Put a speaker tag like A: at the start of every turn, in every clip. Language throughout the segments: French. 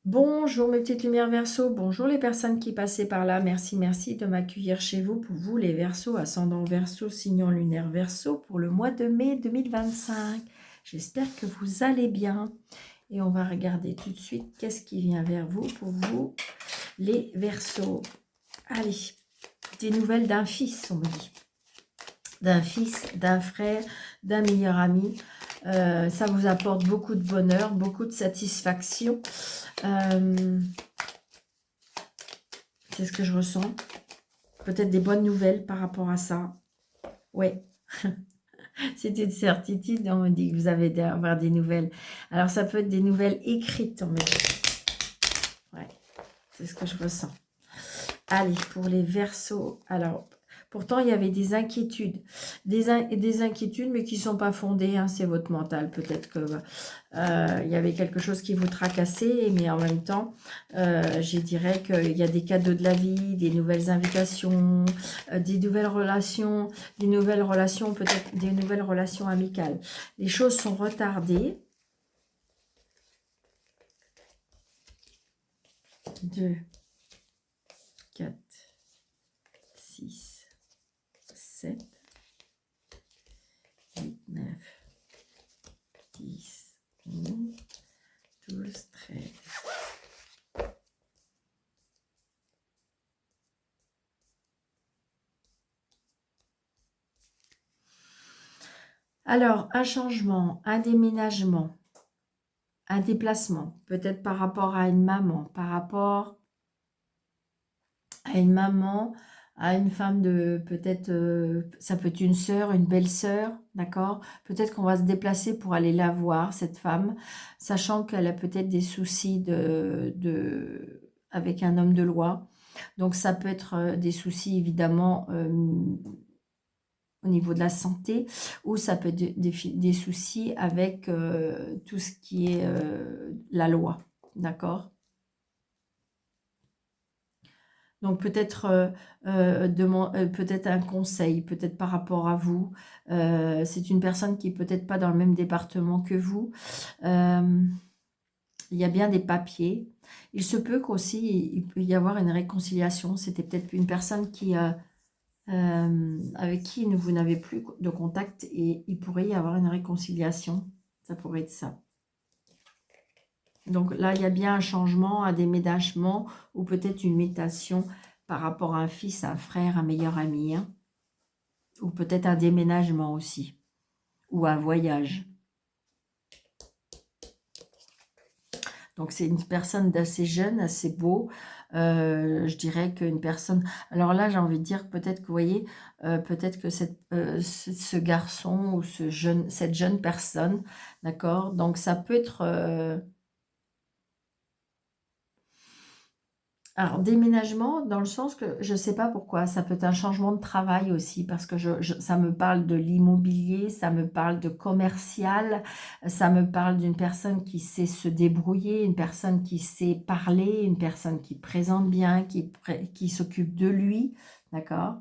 A: Bonjour mes petites lumières Verseau, bonjour les personnes qui passaient par là, merci de m'accueillir chez vous, pour vous les Verseaux, ascendant Verseau, signe lunaire Verseau, pour le mois de mai 2025. J'espère que vous allez bien et on va regarder tout de suite qu'est-ce qui vient vers vous, pour vous les Verseaux. Allez, des nouvelles d'un fils, on me dit. D'un fils, d'un frère, d'un meilleur ami. Ça vous apporte beaucoup de bonheur, beaucoup de satisfaction. C'est ce que je ressens. Peut-être des bonnes nouvelles par rapport à ça. Ouais. C'est une certitude. On me dit que vous avez avoir des nouvelles. Alors, ça peut être des nouvelles écrites. On me dit. Ouais. C'est ce que je ressens. Allez, pour les Verseaux. Alors, pourtant, il y avait des inquiétudes. Des inquiétudes, mais qui ne sont pas fondées. Hein, c'est votre mental. Peut-être que il y avait quelque chose qui vous tracassait. Mais en même temps, je dirais qu'il y a des cadeaux de la vie, des nouvelles invitations, des nouvelles relations, peut-être des nouvelles relations amicales. Les choses sont retardées. 2, 4, 6, 7, 8, 9, 10, 11, 12, 13. Alors, un changement, un déménagement, un déplacement, peut-être par rapport à une maman, par rapport à une maman, à une femme de, peut-être, ça peut être une sœur, une belle-sœur, d'accord? Peut-être qu'on va se déplacer pour aller la voir, cette femme, sachant qu'elle a peut-être des soucis avec un homme de loi. Donc, ça peut être des soucis, évidemment, au niveau de la santé, ou ça peut être des soucis avec tout ce qui est la loi, d'accord? Donc peut-être peut-être un conseil, peut-être par rapport à vous. C'est une personne qui est peut-être pas dans le même département que vous. Il y a bien des papiers. Il se peut qu'aussi il peut y avoir une réconciliation. C'était peut-être une personne avec qui vous n'avez plus de contact et il pourrait y avoir une réconciliation. Ça pourrait être ça. Donc là, il y a bien un changement, un déménagement ou peut-être une mutation par rapport à un fils, un frère, un meilleur ami. Hein, ou peut-être un déménagement aussi. Ou un voyage. Donc c'est une personne d'assez jeune, assez beau. Je dirais qu'une personne... Alors là, j'ai envie de dire peut-être que vous voyez, peut-être que ce garçon ou cette jeune personne, d'accord? Donc ça peut être... Alors, déménagement, dans le sens que je ne sais pas pourquoi, ça peut être un changement de travail aussi, parce que ça me parle de l'immobilier, ça me parle de commercial, ça me parle d'une personne qui sait se débrouiller, une personne qui sait parler, une personne qui présente bien, qui s'occupe de lui, d'accord?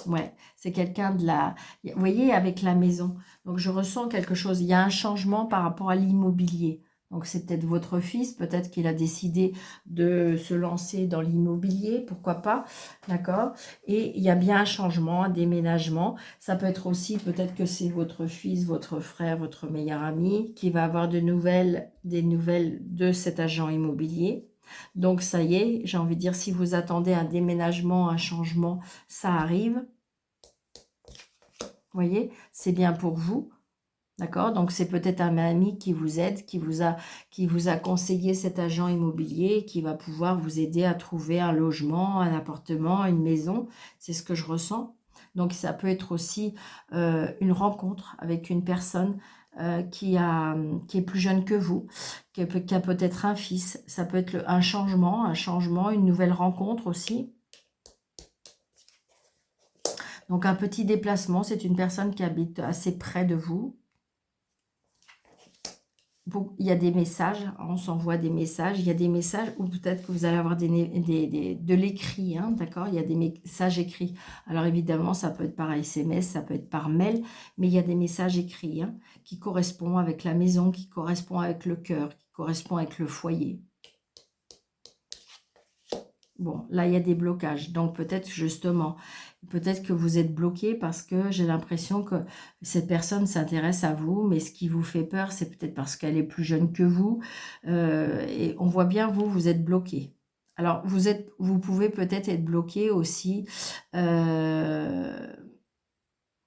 A: Ouais, c'est quelqu'un de la... Vous voyez, avec la maison. Donc, je ressens quelque chose. Il y a un changement par rapport à l'immobilier. Donc, c'est peut-être votre fils. Peut-être qu'il a décidé de se lancer dans l'immobilier. Pourquoi pas? D'accord? Et il y a bien un changement, un déménagement. Ça peut être aussi, peut-être que c'est votre fils, votre frère, votre meilleur ami qui va avoir des nouvelles de cet agent immobilier. Donc, ça y est, j'ai envie de dire, si vous attendez un déménagement, un changement, ça arrive. Vous voyez, c'est bien pour vous. D'accord? Donc, c'est peut-être un ami qui vous aide, qui vous a conseillé cet agent immobilier, qui va pouvoir vous aider à trouver un logement, un appartement, une maison. C'est ce que je ressens. Donc, ça peut être aussi une rencontre avec une personne qui est plus jeune que vous, qui a peut-être un fils. Ça peut être un changement, une nouvelle rencontre aussi. Donc, un petit déplacement, c'est une personne qui habite assez près de vous. il y a des messages, on s'envoie des messages, il y a des messages où peut-être que vous allez avoir de l'écrit, hein, d'accord? Il y a des messages écrits. Alors évidemment, ça peut être par SMS, ça peut être par mail, mais il y a des messages écrits, hein, qui correspondent avec la maison, qui correspondent avec le cœur, qui correspondent avec le foyer. Bon, là, il y a des blocages. Donc, peut-être justement, peut-être que vous êtes bloqué parce que j'ai l'impression que cette personne s'intéresse à vous, mais ce qui vous fait peur, c'est peut-être parce qu'elle est plus jeune que vous. Et on voit bien, vous êtes bloqué. Alors, vous pouvez peut-être être bloqué aussi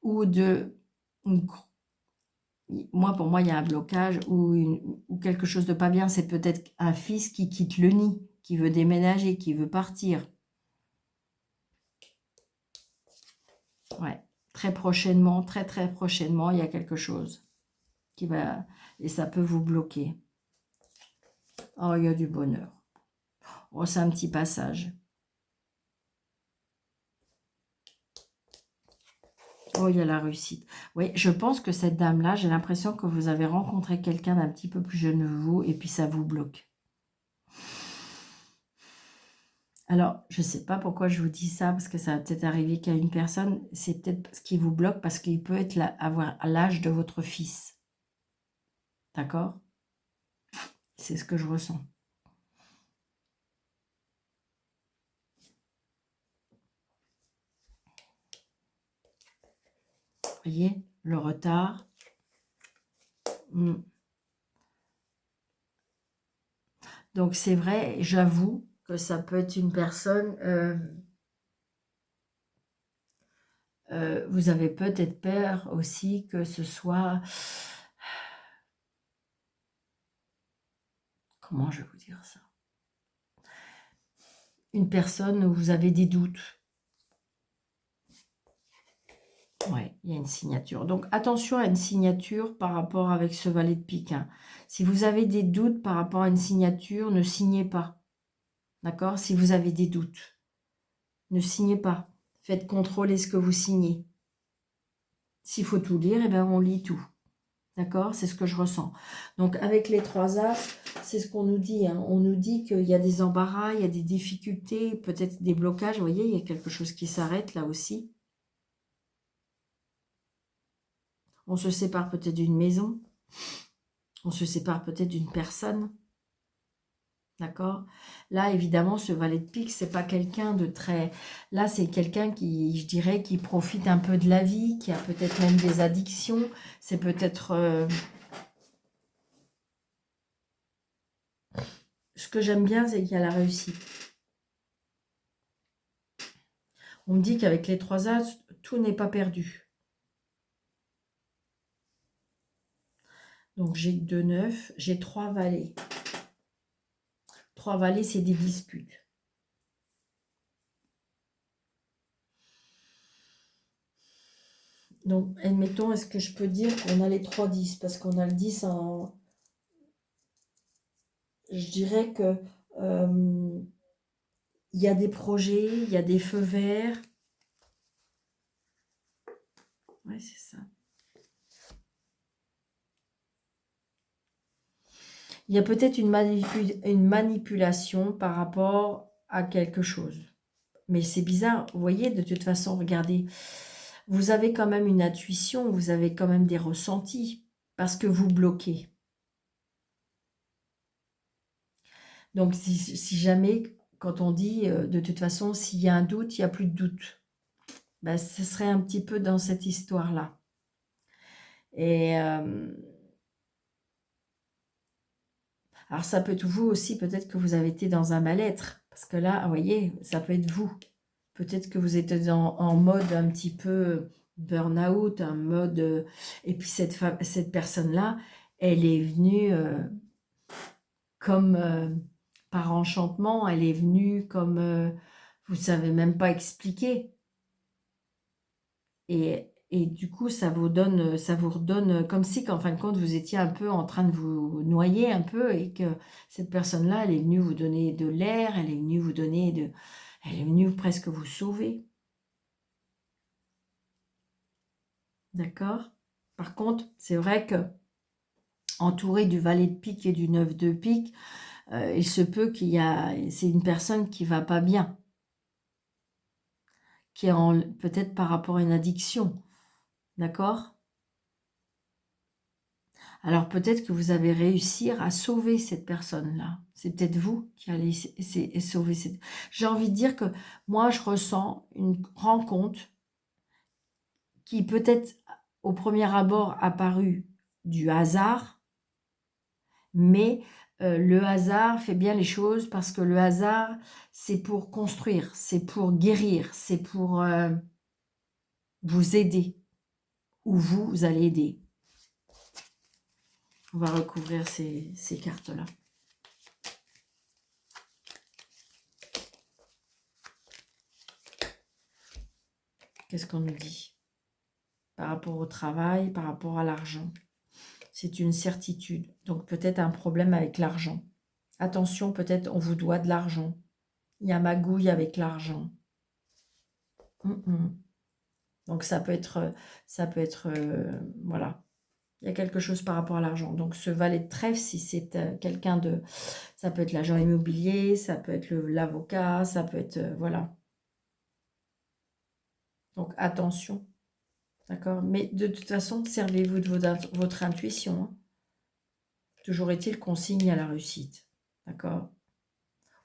A: ou de... Moi, pour moi, il y a un blocage ou quelque chose de pas bien. C'est peut-être un fils qui quitte le nid, qui veut déménager, qui veut partir. Ouais, très prochainement, très très prochainement, il y a quelque chose qui va... Et ça peut vous bloquer. Oh, il y a du bonheur. Oh, c'est un petit passage. Oh, il y a la réussite. Oui, je pense que cette dame-là, j'ai l'impression que vous avez rencontré quelqu'un d'un petit peu plus jeune que vous et puis ça vous bloque. Alors, je ne sais pas pourquoi je vous dis ça, parce que ça va peut-être arriver qu'à une personne, c'est peut-être ce qui vous bloque, parce qu'il peut être avoir l'âge de votre fils. D'accord? C'est ce que je ressens. Vous voyez? Le retard. Donc, c'est vrai, j'avoue que ça peut être une personne... vous avez peut-être peur aussi que ce soit... Comment je vais vous dire ça? Une personne où vous avez des doutes. Ouais, il y a une signature. Donc, attention à une signature par rapport avec ce valet de pique. Hein. Si vous avez des doutes par rapport à une signature, ne signez pas. D'accord? Si vous avez des doutes, ne signez pas. Faites contrôler ce que vous signez. S'il faut tout lire, eh bien, on lit tout. D'accord? C'est ce que je ressens. Donc, avec les 3 As, c'est ce qu'on nous dit. Hein. On nous dit qu'il y a des embarras, il y a des difficultés, peut-être des blocages. Vous voyez, il y a quelque chose qui s'arrête là aussi. On se sépare peut-être d'une maison. On se sépare peut-être d'une personne. D'accord? Là, évidemment, ce valet de pique, c'est pas quelqu'un de très... Là, c'est quelqu'un qui, je dirais, qui profite un peu de la vie, qui a peut-être même des addictions. C'est peut-être... Ce que j'aime bien, c'est qu'il y a la réussite. On me dit qu'avec les 3 As, tout n'est pas perdu. Donc, j'ai 2 9, j'ai 3 valets. 3 valets, c'est des disputes. Donc, admettons, est-ce que je peux dire qu'on a les 3 10? Parce qu'on a le 10 en... Je dirais que il y a des projets, il y a des feux verts. Ouais, c'est ça. Il y a peut-être une manipulation par rapport à quelque chose. Mais c'est bizarre, vous voyez, de toute façon, regardez, vous avez quand même une intuition, vous avez quand même des ressentis, parce que vous bloquez. Donc, si jamais, quand on dit, de toute façon, s'il y a un doute, il n'y a plus de doute. Ben, ce serait un petit peu dans cette histoire-là. Et... alors, ça peut être vous aussi, peut-être que vous avez été dans un mal-être. Parce que là, vous voyez, ça peut être vous. Peut-être que vous êtes en mode un petit peu burn-out, un mode... et puis, cette personne-là, elle est venue comme par enchantement. Elle est venue comme... vous ne savez même pas expliquer. Et du coup, ça vous redonne comme si, qu'en fin de compte, vous étiez un peu en train de vous noyer un peu et que cette personne-là, elle est venue vous donner de l'air, elle est venue vous donner elle est venue presque vous sauver. D'accord? Par contre, c'est vrai que entouré du valet de pique et du 9 de pique, il se peut c'est une personne qui va pas bien, qui est peut-être par rapport à une addiction, d'accord? Alors peut-être que vous avez réussi à sauver cette personne-là. C'est peut-être vous qui allez sauver cette... J'ai envie de dire que moi, je ressens une rencontre qui peut-être au premier abord apparu du hasard, mais le hasard fait bien les choses parce que le hasard, c'est pour construire, c'est pour guérir, c'est pour vous aider, ou vous allez aider. On va recouvrir ces cartes-là. Qu'est-ce qu'on nous dit par rapport au travail, par rapport à l'argent? C'est une certitude. Donc peut-être un problème avec l'argent. Attention, peut-être on vous doit de l'argent. Il y a magouille avec l'argent. Donc ça peut être, voilà. Il y a quelque chose par rapport à l'argent. Donc ce valet de trèfle, si c'est quelqu'un de... Ça peut être l'agent immobilier, ça peut être l'avocat, ça peut être... voilà. Donc attention. D'accord? Mais de toute façon, servez-vous de votre intuition. Hein. Toujours est-il qu'on signe à la réussite. D'accord?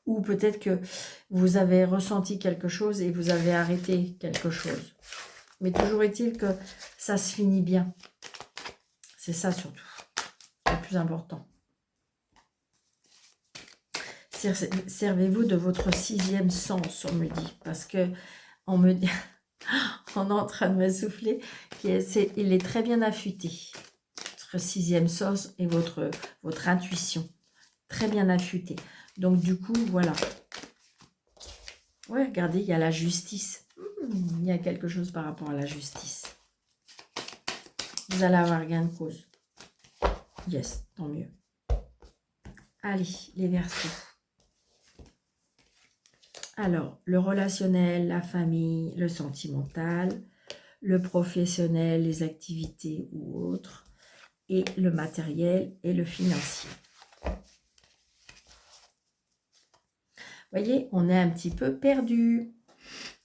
A: Ou peut-être que vous avez ressenti quelque chose et vous avez arrêté quelque chose. Mais toujours est-il que ça se finit bien. C'est ça surtout. Le plus important. Servez-vous de votre 6e sens, on me dit. Parce que on me dit... on est en train de me souffler. Il est très bien affûté. Votre 6e sens et votre intuition. Très bien affûté. Donc du coup, voilà. Ouais, regardez, il y a la justice. Il y a quelque chose par rapport à la justice. Vous allez avoir gain de cause. Yes, tant mieux. Allez, les Verseaux. Alors, le relationnel, la famille, le sentimental, le professionnel, les activités ou autres, et le matériel et le financier. Voyez, on est un petit peu perdu.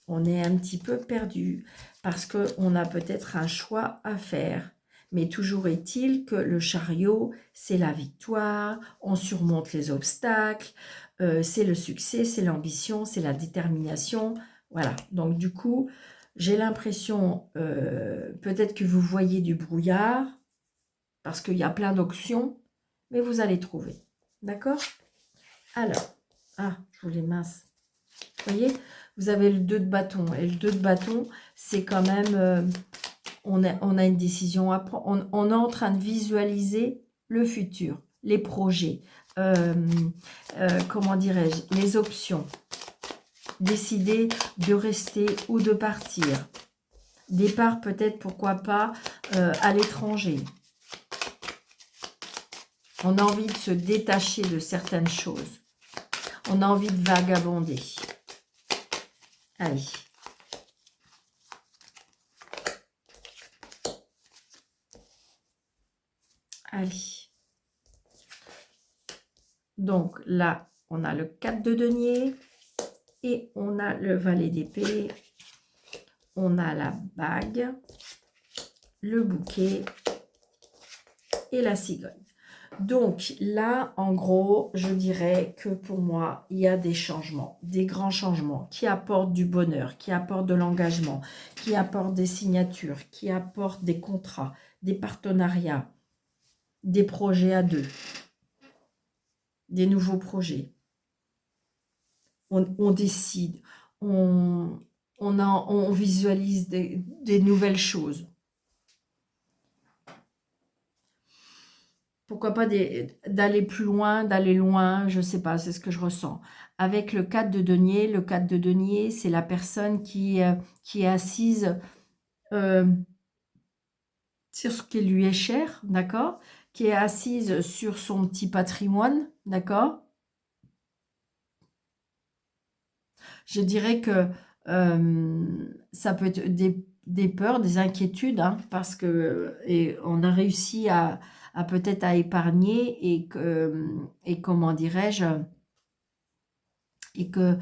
A: On est un petit peu perdu parce qu'on a peut-être un choix à faire. Mais toujours est-il que le chariot, c'est la victoire, on surmonte les obstacles, c'est le succès, c'est l'ambition, c'est la détermination. Voilà, donc du coup, j'ai l'impression, peut-être que vous voyez du brouillard, parce qu'il y a plein d'options, mais vous allez trouver. D'accord? Alors, je voulais mince. Vous voyez, vous avez le 2 de bâton. Et le 2 de bâton, c'est quand même... on a une décision à prendre. On est en train de visualiser le futur, les projets, comment dirais-je, les options. Décider de rester ou de partir. Départ peut-être, pourquoi pas, à l'étranger. On a envie de se détacher de certaines choses. On a envie de vagabonder. Allez. Allez. Donc là, on a le 4 de denier et on a le valet d'épée. On a la bague, le bouquet et la cigogne. Donc là, en gros, je dirais que pour moi, il y a des changements, des grands changements qui apportent du bonheur, qui apportent de l'engagement, qui apportent des signatures, qui apportent des contrats, des partenariats, des projets à deux, des nouveaux projets. On décide, on visualise des nouvelles choses. Pourquoi pas d'aller plus loin, d'aller loin, je ne sais pas, c'est ce que je ressens. Avec le 4 de denier, c'est la personne qui est assise sur ce qui lui est cher, d'accord? Qui est assise sur son petit patrimoine, d'accord? Je dirais que ça peut être des peurs, des inquiétudes, hein, parce que et on a réussi à peut-être à épargner et comment dirais-je, et que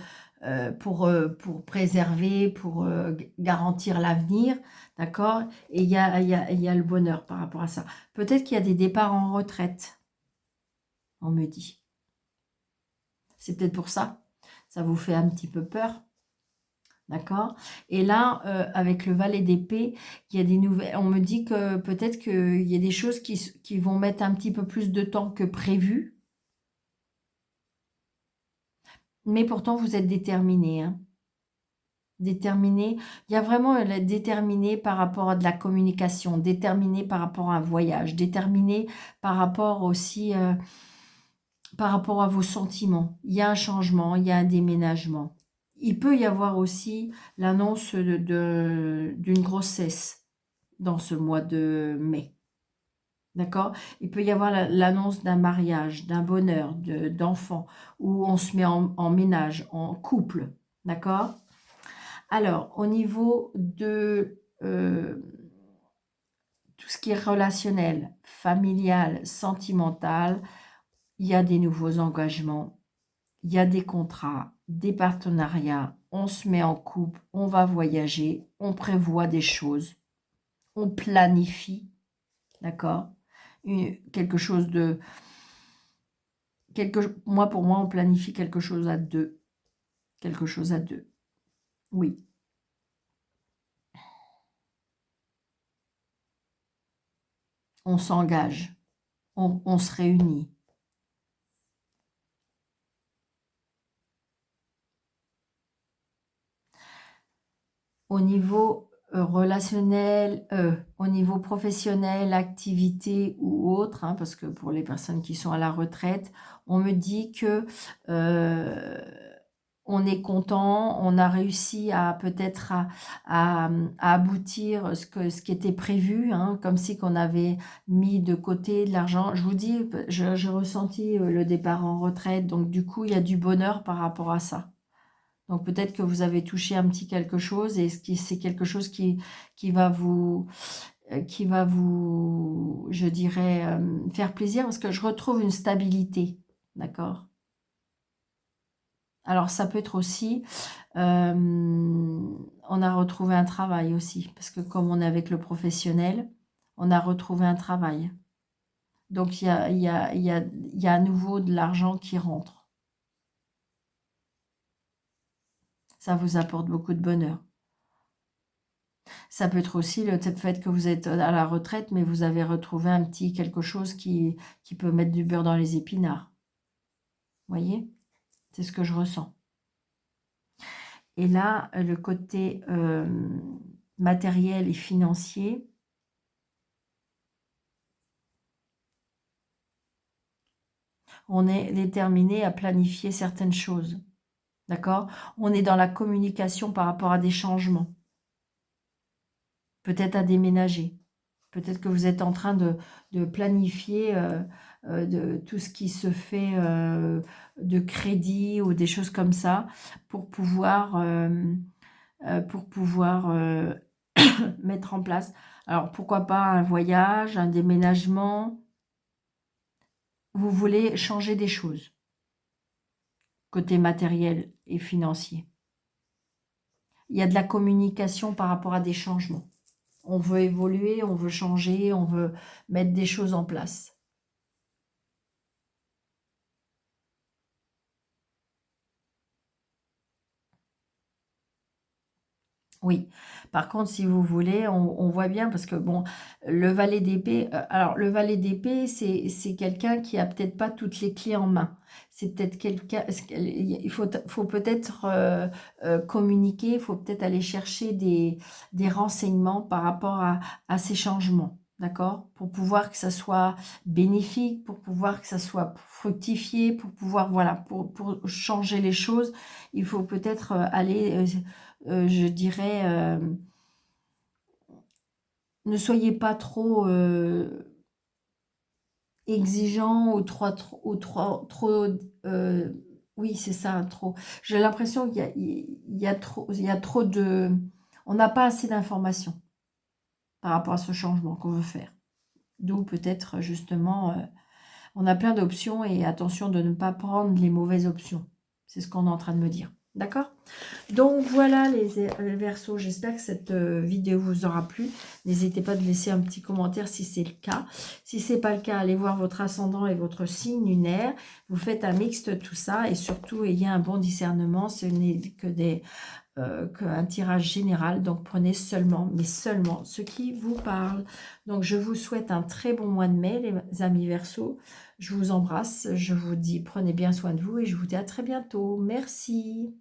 A: pour préserver, pour garantir l'avenir, d'accord? Et il y a le bonheur par rapport à ça. Peut-être qu'il y a des départs en retraite, on me dit. C'est peut-être pour ça. Ça vous fait un petit peu peur. D'accord? Et là, avec le valet d'épée, il y a des nouvelles. On me dit que peut-être qu'il y a des choses qui vont mettre un petit peu plus de temps que prévu. Mais pourtant, vous êtes déterminé, hein. Déterminé. Il y a vraiment la déterminé par rapport à de la communication, déterminé par rapport à un voyage, déterminé par rapport aussi par rapport à vos sentiments. Il y a un changement, il y a un déménagement. Il peut y avoir aussi l'annonce d'une grossesse dans ce mois de mai. D'accord? Il peut y avoir l'annonce d'un mariage, d'un bonheur, d'enfants, où on se met en ménage, en couple. D'accord? Alors, au niveau de tout ce qui est relationnel, familial, sentimental, il y a des nouveaux engagements, il y a des contrats, des partenariats, on se met en couple, on va voyager, on prévoit des choses, on planifie, d'accord? Quelque chose de... moi, pour moi, on planifie quelque chose à deux. Quelque chose à deux. Oui. On s'engage. On se réunit. Au niveau relationnel, au niveau professionnel, activité ou autre, hein, parce que pour les personnes qui sont à la retraite, on me dit que on est content, on a réussi à peut-être à aboutir ce qui était prévu, hein, comme si qu'on avait mis de côté de l'argent. Je vous dis, je ressentis le départ en retraite, donc du coup, il y a du bonheur par rapport à ça. Donc peut-être que vous avez touché un petit quelque chose et c'est quelque chose qui va vous, je dirais, faire plaisir parce que je retrouve une stabilité, d'accord? Alors ça peut être aussi, on a retrouvé un travail aussi, parce que comme on est avec le professionnel, on a retrouvé un travail. Donc il y a à nouveau de l'argent qui rentre. Ça vous apporte beaucoup de bonheur. Ça peut être aussi le fait que vous êtes à la retraite, mais vous avez retrouvé un petit quelque chose qui peut mettre du beurre dans les épinards. Vous voyez? C'est ce que je ressens. Et là, le côté matériel et financier, on est déterminé à planifier certaines choses. D'accord? On est dans la communication par rapport à des changements. Peut-être à déménager. Peut-être que vous êtes en train de planifier de tout ce qui se fait de crédit ou des choses comme ça pour pouvoir mettre en place. Alors, pourquoi pas un voyage, un déménagement. Vous voulez changer des choses, côté matériel et financier. Il y a de la communication par rapport à des changements. On veut évoluer, on veut changer, on veut mettre des choses en place. Oui, par contre, si vous voulez, on voit bien parce que bon, le valet d'épée, alors le valet d'épée, c'est quelqu'un qui a peut-être pas toutes les clés en main. C'est peut-être quelqu'un, il faut peut-être communiquer, il faut peut-être aller chercher des renseignements par rapport à ces changements, d'accord? Pour pouvoir que ça soit bénéfique, pour pouvoir que ça soit fructifié, pour pouvoir, voilà, pour changer les choses, il faut peut-être aller je dirais, ne soyez pas trop exigeant ou trop oui, c'est ça, trop. J'ai l'impression qu'il y a trop de, on n'a pas assez d'informations par rapport à ce changement qu'on veut faire. D'où peut-être justement, on a plein d'options et attention de ne pas prendre les mauvaises options. C'est ce qu'on est en train de me dire. D'accord? Donc voilà les Verseaux, j'espère que cette vidéo vous aura plu. N'hésitez pas de laisser un petit commentaire si c'est le cas. Si ce n'est pas le cas, allez voir votre ascendant et votre signe lunaire. Vous faites un mix de tout ça et surtout ayez un bon discernement. Ce n'est que qu'un tirage général, donc prenez seulement, mais seulement ce qui vous parle. Donc je vous souhaite un très bon mois de mai les amis Verseaux. Je vous embrasse, je vous dis prenez bien soin de vous et je vous dis à très bientôt. Merci.